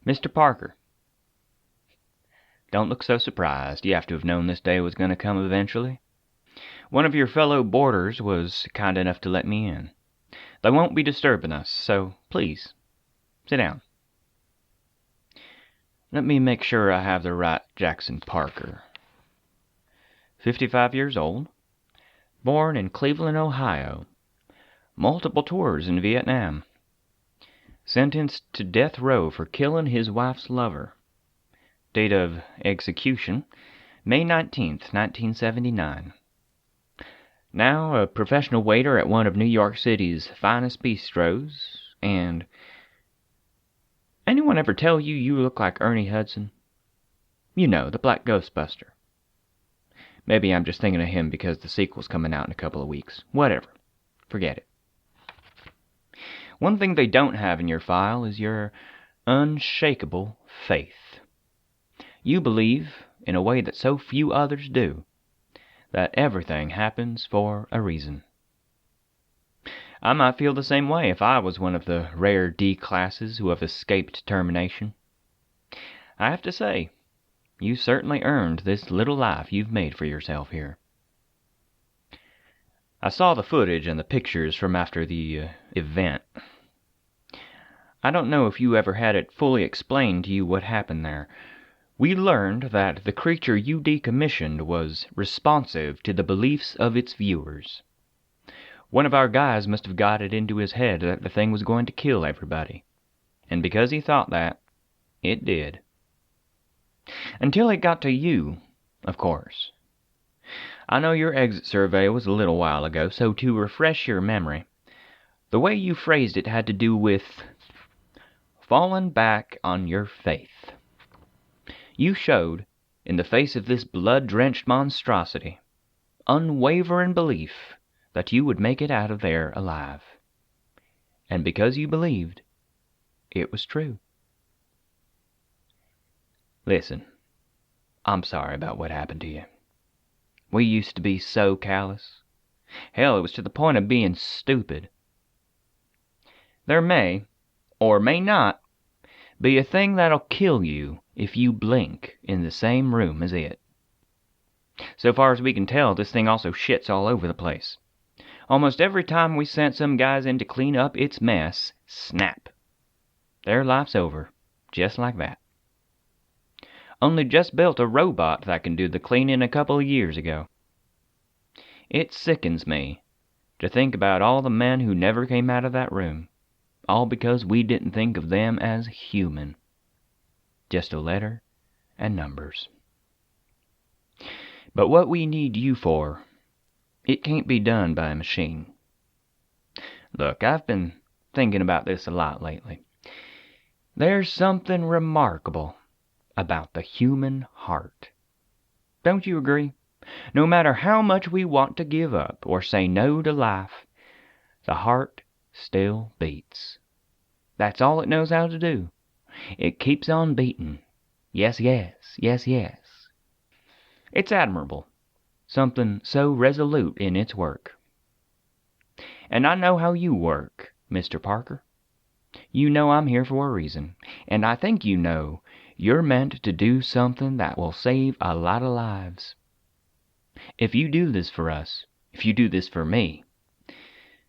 Mr. Parker. Don't look so surprised. You have to have known this day was going to come eventually. One of your fellow boarders was kind enough to let me in. They won't be disturbing us, so please, sit down. Let me make sure I have the right Jackson Parker. 55 years old. Born in Cleveland, Ohio. Multiple tours in Vietnam. Sentenced to death row for killing his wife's lover. Date of execution, May 19th, 1979. Now a professional waiter at one of New York City's finest bistros, and... Anyone ever tell you you look like Ernie Hudson? You know, the Black Ghostbuster. Maybe I'm just thinking of him because the sequel's coming out in a couple of weeks. Whatever. Forget it. One thing they don't have in your file is your unshakable faith. You believe, in a way that so few others do, that everything happens for a reason. I might feel the same way if I was one of the rare D-classes who have escaped termination. I have to say, you certainly earned this little life you've made for yourself here. I saw the footage and the pictures from after the event. I don't know if you ever had it fully explained to you what happened there. We learned that the creature you decommissioned was responsive to the beliefs of its viewers. One of our guys must have got it into his head that the thing was going to kill everybody. And because he thought that, it did. Until it got to you, of course. I know your exit survey was a little while ago, so to refresh your memory, the way you phrased it had to do with falling back on your faith. You showed, in the face of this blood-drenched monstrosity, unwavering belief that you would make it out of there alive. And because you believed, it was true. Listen, I'm sorry about what happened to you. We used to be so callous. Hell, it was to the point of being stupid. There may, or may not, be a thing that'll kill you if you blink in the same room as it. So far as we can tell, this thing also shits all over the place. Almost every time we sent some guys in to clean up its mess, snap. Their life's over, just like that. Only just built a robot that can do the cleaning a couple of years ago. It sickens me to think about all the men who never came out of that room, all because we didn't think of them as human. Just a letter and numbers. But what we need you for, it can't be done by a machine. Look, I've been thinking about this a lot lately. There's something remarkable about the human heart. Don't you agree? No matter how much we want to give up or say no to life, the heart still beats. That's all it knows how to do. It keeps on beating. Yes, yes, yes, yes. It's admirable. Something so resolute in its work. And I know how you work, Mr. Parker. You know I'm here for a reason, and I think you know you're meant to do something that will save a lot of lives. If you do this for us, if you do this for me,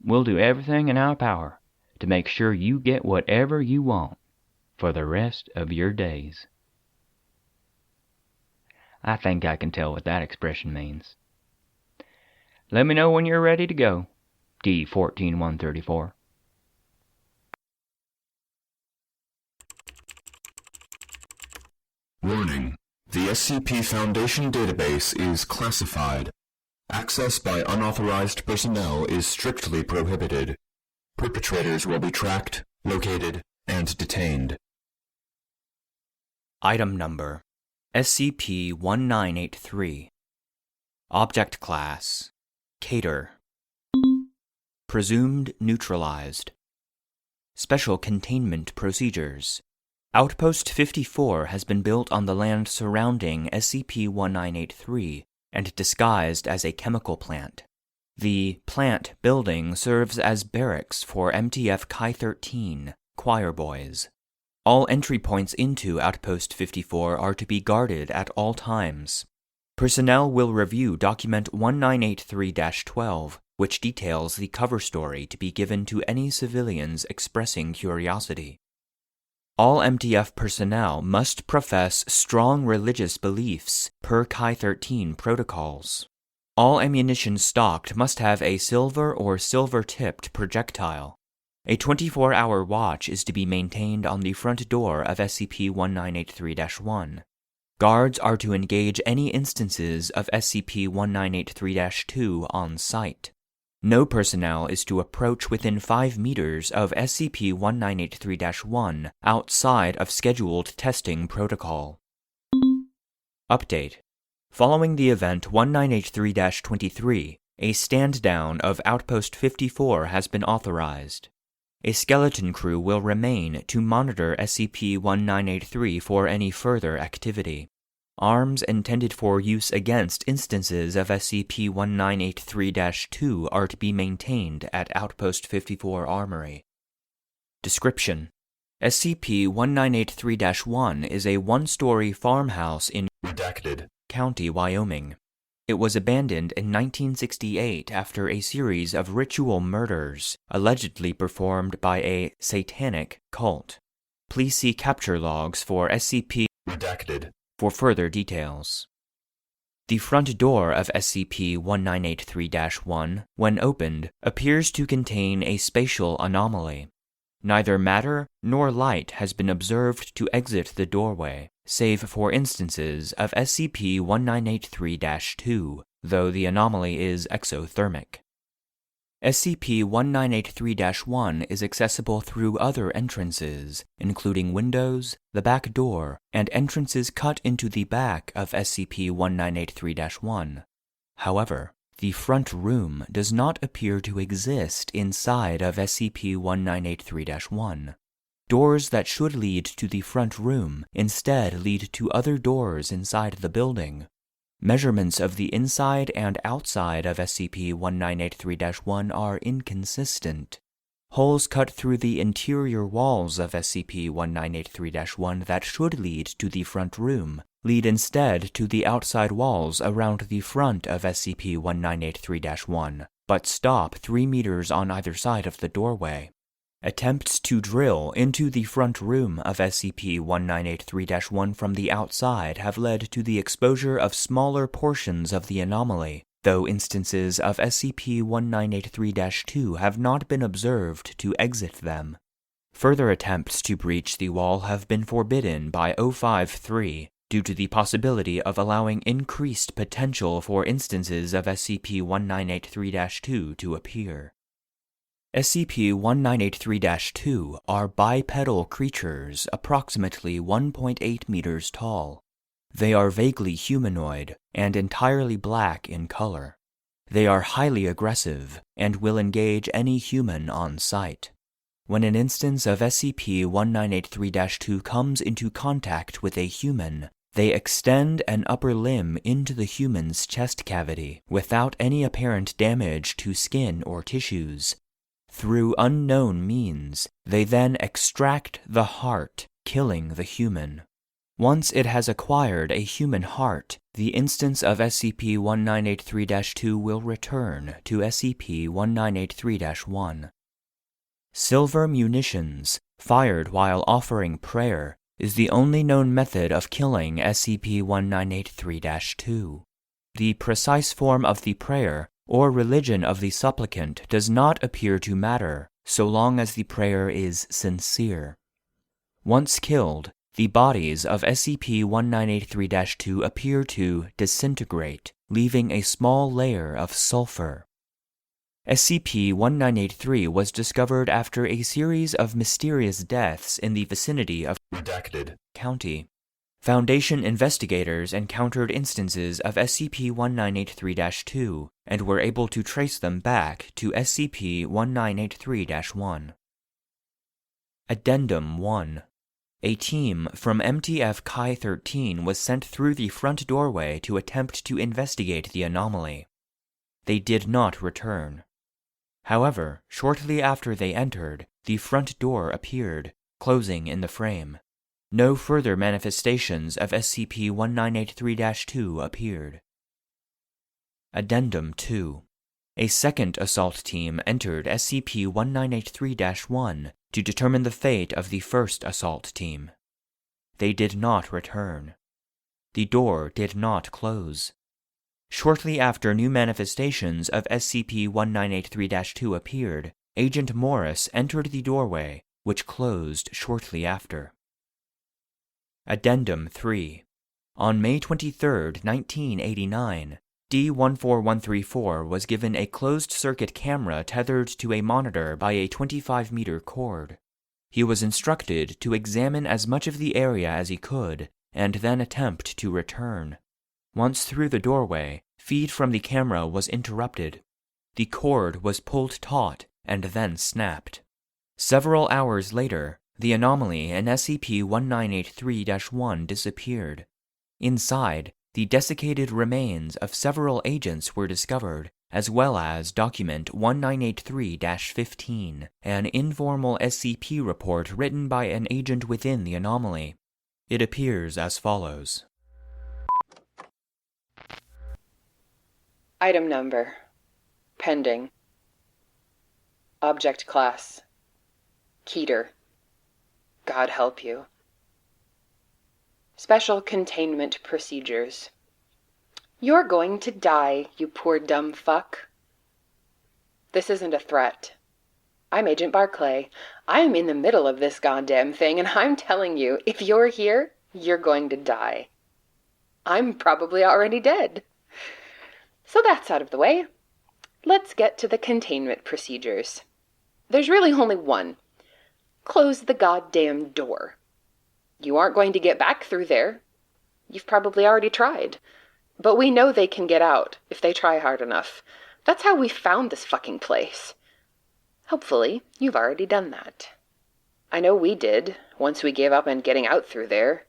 we'll do everything in our power to make sure you get whatever you want for the rest of your days. I think I can tell what that expression means. Let me know when you're ready to go, D14134. Warning. The SCP Foundation database is classified. Access by unauthorized personnel is strictly prohibited. Perpetrators will be tracked, located, and detained. Item Number SCP-1983. Object Class Cater. Presumed neutralized. Special Containment Procedures. Outpost 54 has been built on the land surrounding SCP-1983 and disguised as a chemical plant. The plant building serves as barracks for MTF Chi-13 choir boys. All entry points into Outpost 54 are to be guarded at all times. Personnel will review Document 1983-12, which details the cover story to be given to any civilians expressing curiosity. All MTF personnel must profess strong religious beliefs per Chi-13 protocols. All ammunition stocked must have a silver or silver-tipped projectile. A 24-hour watch is to be maintained on the front door of SCP-1983-1. Guards are to engage any instances of SCP-1983-2 on site. No personnel is to approach within 5 meters of SCP-1983-1 outside of scheduled testing protocol. Update. Following the event 1983-23, a stand-down of Outpost 54 has been authorized. A skeleton crew will remain to monitor SCP-1983 for any further activity. Arms intended for use against instances of SCP-1983-2 are to be maintained at Outpost 54 Armory. Description: SCP-1983-1 is a one-story farmhouse in Redacted County, Wyoming. It was abandoned in 1968 after a series of ritual murders allegedly performed by a satanic cult. Please see capture logs for SCP Redacted for further details. The front door of SCP-1983-1, when opened, appears to contain a spatial anomaly. Neither matter nor light has been observed to exit the doorway, save for instances of SCP-1983-2, though the anomaly is exothermic. SCP-1983-1 is accessible through other entrances, including windows, the back door, and entrances cut into the back of SCP-1983-1. However, the front room does not appear to exist inside of SCP-1983-1. Doors that should lead to the front room instead lead to other doors inside the building. Measurements of the inside and outside of SCP-1983-1 are inconsistent. Holes cut through the interior walls of SCP-1983-1 that should lead to the front room lead instead to the outside walls around the front of SCP-1983-1, but stop 3 meters on either side of the doorway. Attempts to drill into the front room of SCP-1983-1 from the outside have led to the exposure of smaller portions of the anomaly, though instances of SCP-1983-2 have not been observed to exit them. Further attempts to breach the wall have been forbidden by 053 due to the possibility of allowing increased potential for instances of SCP-1983-2 to appear. SCP-1983-2 are bipedal creatures approximately 1.8 meters tall. They are vaguely humanoid and entirely black in color. They are highly aggressive and will engage any human on sight. When an instance of SCP-1983-2 comes into contact with a human, they extend an upper limb into the human's chest cavity without any apparent damage to skin or tissues. Through unknown means, they then extract the heart, killing the human. Once it has acquired a human heart, the instance of SCP-1983-2 will return to SCP-1983-1. Silver munitions, fired while offering prayer, is the only known method of killing SCP-1983-2. The precise form of the prayer or religion of the supplicant does not appear to matter, so long as the prayer is sincere. Once killed, the bodies of SCP-1983-2 appear to disintegrate, leaving a small layer of sulfur. SCP-1983 was discovered after a series of mysterious deaths in the vicinity of Redacted County. Foundation investigators encountered instances of SCP-1983-2 and were able to trace them back to SCP-1983-1. Addendum 1. A team from MTF Chi-13 was sent through the front doorway to attempt to investigate the anomaly. They did not return. However, shortly after they entered, the front door appeared, closing in the frame. No further manifestations of SCP-1983-2 appeared. Addendum 2. A second assault team entered SCP-1983-1 to determine the fate of the first assault team. They did not return. The door did not close. Shortly after new manifestations of SCP-1983-2 appeared, Agent Morris entered the doorway, which closed shortly after. Addendum 3. On May 23, 1989, D-14134 was given a closed-circuit camera tethered to a monitor by a 25-meter cord. He was instructed to examine as much of the area as he could, and then attempt to return. Once through the doorway, feed from the camera was interrupted. The cord was pulled taut and then snapped. Several hours later, the anomaly in SCP-1983-1 disappeared. Inside, the desiccated remains of several agents were discovered, as well as Document 1983-15, an informal SCP report written by an agent within the anomaly. It appears as follows. Item number. Pending. Object class. Keter. God help you. Special containment procedures. You're going to die, you poor dumb fuck. This isn't a threat. I'm Agent Barclay. I'm in the middle of this goddamn thing, and I'm telling you, if you're here, you're going to die. I'm probably already dead. So that's out of the way. Let's get to the containment procedures. There's really only one. Close the goddamn door. You aren't going to get back through there. You've probably already tried. But we know they can get out if they try hard enough. That's how we found this fucking place. Hopefully, you've already done that. I know we did, once we gave up on getting out through there.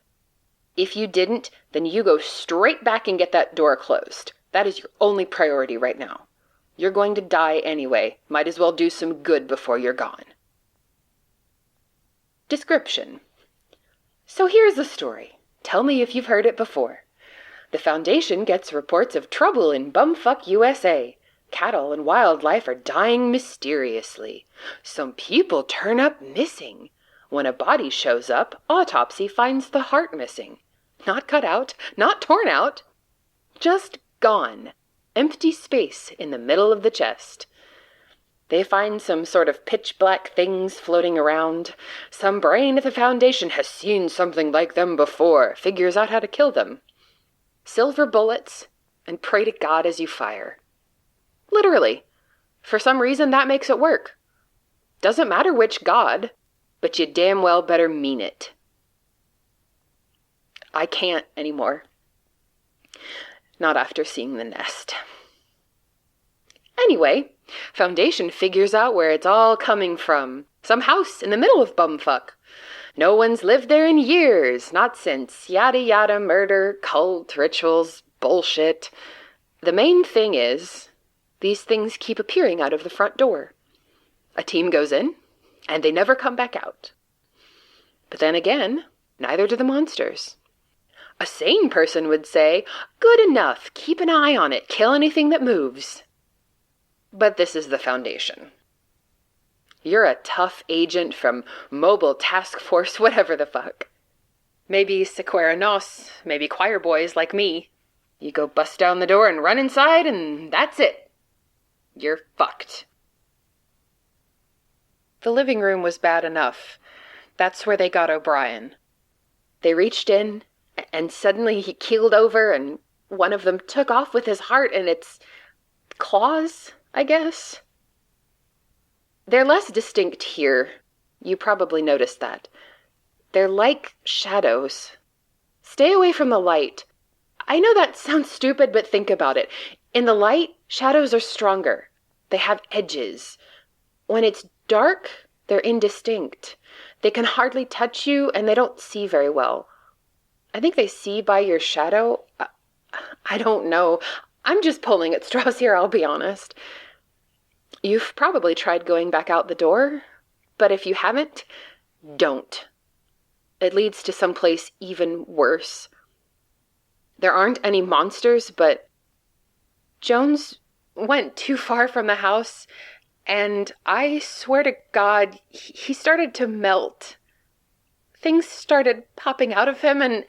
If you didn't, then you go straight back and get that door closed. That is your only priority right now. You're going to die anyway. Might as well do some good before you're gone. Description. So here's the story. Tell me if you've heard it before. The Foundation gets reports of trouble in bumfuck USA. Cattle and wildlife are dying mysteriously. Some people turn up missing. When a body shows up, autopsy finds the heart missing. Not cut out, not torn out. Just gone. Empty space in the middle of the chest. They find some sort of pitch-black things floating around. Some brain at the Foundation has seen something like them before, figures out how to kill them. Silver bullets, and pray to God as you fire. Literally. For some reason, that makes it work. Doesn't matter which God, but you damn well better mean it. I can't anymore. Not after seeing the nest. Anyway, Foundation figures out where it's all coming from. Some house in the middle of bumfuck. No one's lived there in years, not since. Yada yada, murder, cult, rituals, bullshit. The main thing is, these things keep appearing out of the front door. A team goes in, and they never come back out. But then again, neither do the monsters. A sane person would say, good enough, keep an eye on it, kill anything that moves. But this is the Foundation. You're a tough agent from Mobile Task Force, whatever the fuck. Maybe Sequera Nos, maybe choir boys like me. You go bust down the door and run inside, and that's it. You're fucked. The living room was bad enough. That's where they got O'Brien. They reached in, and suddenly he keeled over, and one of them took off with his heart and its claws, I guess. They're less distinct here. You probably noticed that. They're like shadows. Stay away from the light. I know that sounds stupid, but think about it. In the light, shadows are stronger. They have edges. When it's dark, they're indistinct. They can hardly touch you, and they don't see very well. I think they see by your shadow. I don't know. I'm just pulling at straws here, I'll be honest. You've probably tried going back out the door, but if you haven't, don't. It leads to someplace even worse. There aren't any monsters, but Jones went too far from the house, and I swear to God, he started to melt. Things started popping out of him, and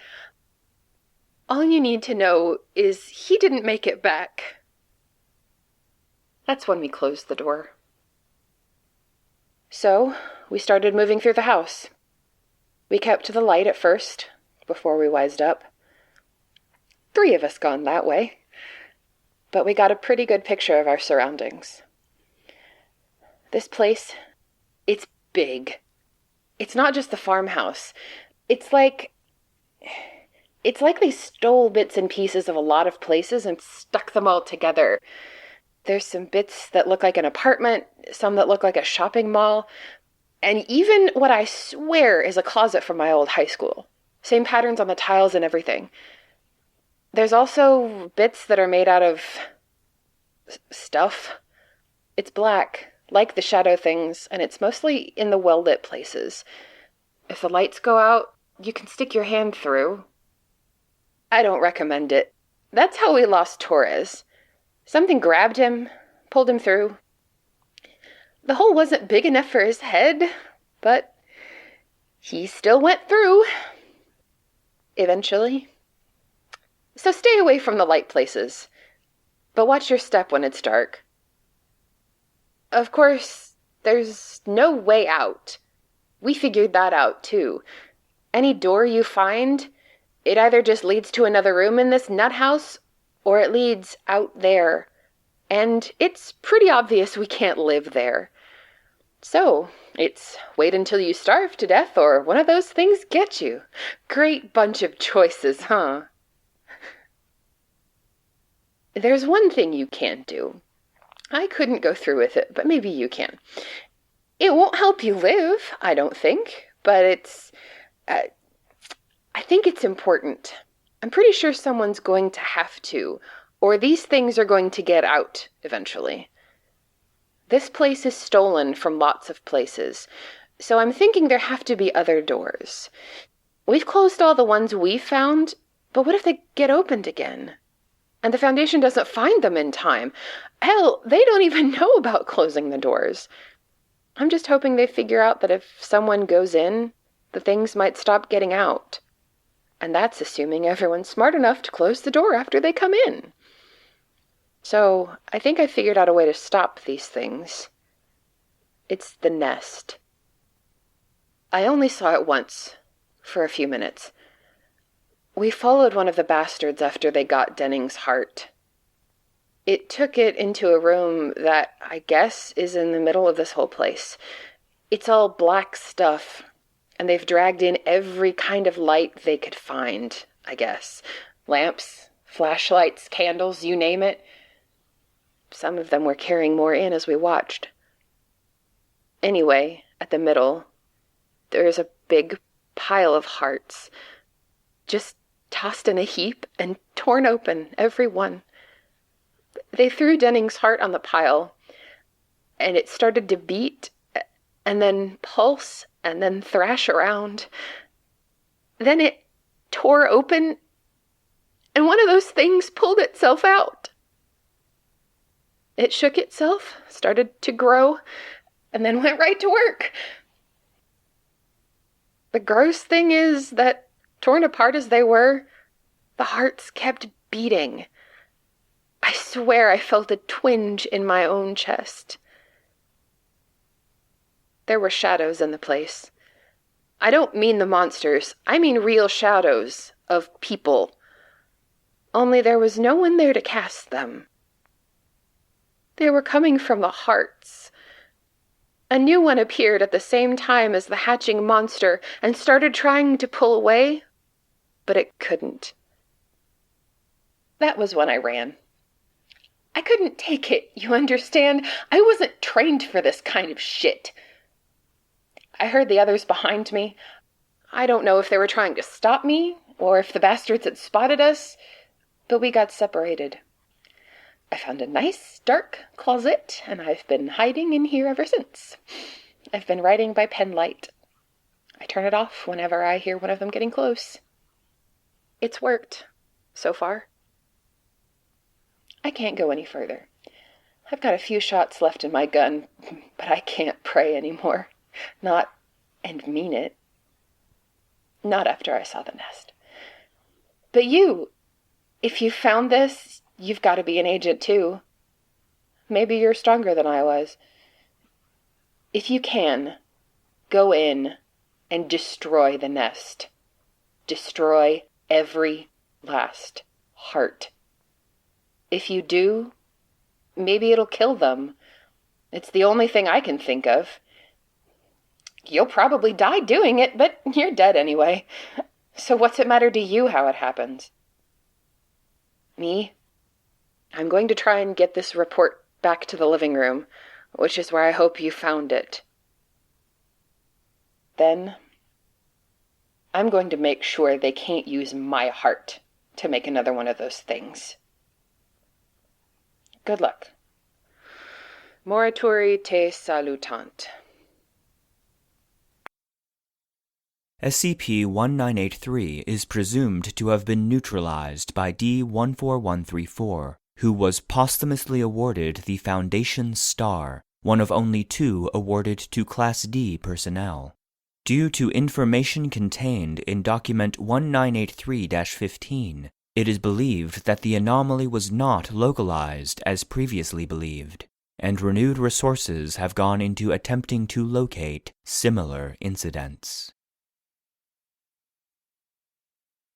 all you need to know is he didn't make it back. That's when we closed the door. So, we started moving through the house. We kept to the light at first, before we wised up. 3 of us gone that way. But we got a pretty good picture of our surroundings. This place, it's big. It's not just the farmhouse. It's like they stole bits and pieces of a lot of places and stuck them all together. There's some bits that look like an apartment, some that look like a shopping mall, and even what I swear is a closet from my old high school. Same patterns on the tiles and everything. There's also bits that are made out of stuff. It's black, like the shadow things, and it's mostly in the well-lit places. If the lights go out, you can stick your hand through. I don't recommend it. That's how we lost Torres. Something grabbed him, pulled him through. The hole wasn't big enough for his head, but he still went through. Eventually. So stay away from the light places, but watch your step when it's dark. Of course, there's no way out. We figured that out, too. Any door you find, it either just leads to another room in this nut house, or it leads out there. And it's pretty obvious we can't live there. So, it's wait until you starve to death, or one of those things get you. Great bunch of choices, huh? There's one thing you can do. I couldn't go through with it, but maybe you can. It won't help you live, I don't think, but I think it's important. I'm pretty sure someone's going to have to, or these things are going to get out eventually. This place is stolen from lots of places, so I'm thinking there have to be other doors. We've closed all the ones we found, but what if they get opened again? And the Foundation doesn't find them in time. Hell, they don't even know about closing the doors. I'm just hoping they figure out that if someone goes in, the things might stop getting out. And that's assuming everyone's smart enough to close the door after they come in. So, I think I figured out a way to stop these things. It's the nest. I only saw it once, for a few minutes. We followed one of the bastards after they got Denning's heart. It took it into a room that, I guess, is in the middle of this whole place. It's all black stuff, and they've dragged in every kind of light they could find, I guess. Lamps, flashlights, candles, you name it. Some of them were carrying more in as we watched. Anyway, at the middle, there's a big pile of hearts. Just tossed in a heap and torn open, every one. They threw Denning's heart on the pile, and it started to beat, and then pulse, and then thrash around. Then it tore open, and one of those things pulled itself out. It shook itself, started to grow, and then went right to work. The gross thing is that, torn apart as they were, the hearts kept beating. I swear I felt a twinge in my own chest. There were shadows in the place. I don't mean the monsters. I mean real shadows of people. Only there was no one there to cast them. They were coming from the hearts. A new one appeared at the same time as the hatching monster and started trying to pull away, but it couldn't. That was when I ran. I couldn't take it, you understand? I wasn't trained for this kind of shit. I heard the others behind me. I don't know if they were trying to stop me, or if the bastards had spotted us, but we got separated. I found a nice, dark closet, and I've been hiding in here ever since. I've been writing by penlight. I turn it off whenever I hear one of them getting close. It's worked, so far. I can't go any further. I've got a few shots left in my gun, but I can't pray anymore. Not, and mean it. Not after I saw the nest. But you, if you found this, you've got to be an agent too. Maybe you're stronger than I was. If you can, go in and destroy the nest. Destroy every last heart. If you do, maybe it'll kill them. It's the only thing I can think of. You'll probably die doing it, but you're dead anyway. So what's it matter to you how it happens? Me? I'm going to try and get this report back to the living room, which is where I hope you found it. Then, I'm going to make sure they can't use my heart to make another one of those things. Good luck. Morituri te salutant. SCP-1983 is presumed to have been neutralized by D-14134, who was posthumously awarded the Foundation Star, one of only 2 awarded to Class D personnel. Due to information contained in Document 1983-15, it is believed that the anomaly was not localized as previously believed, and renewed resources have gone into attempting to locate similar incidents.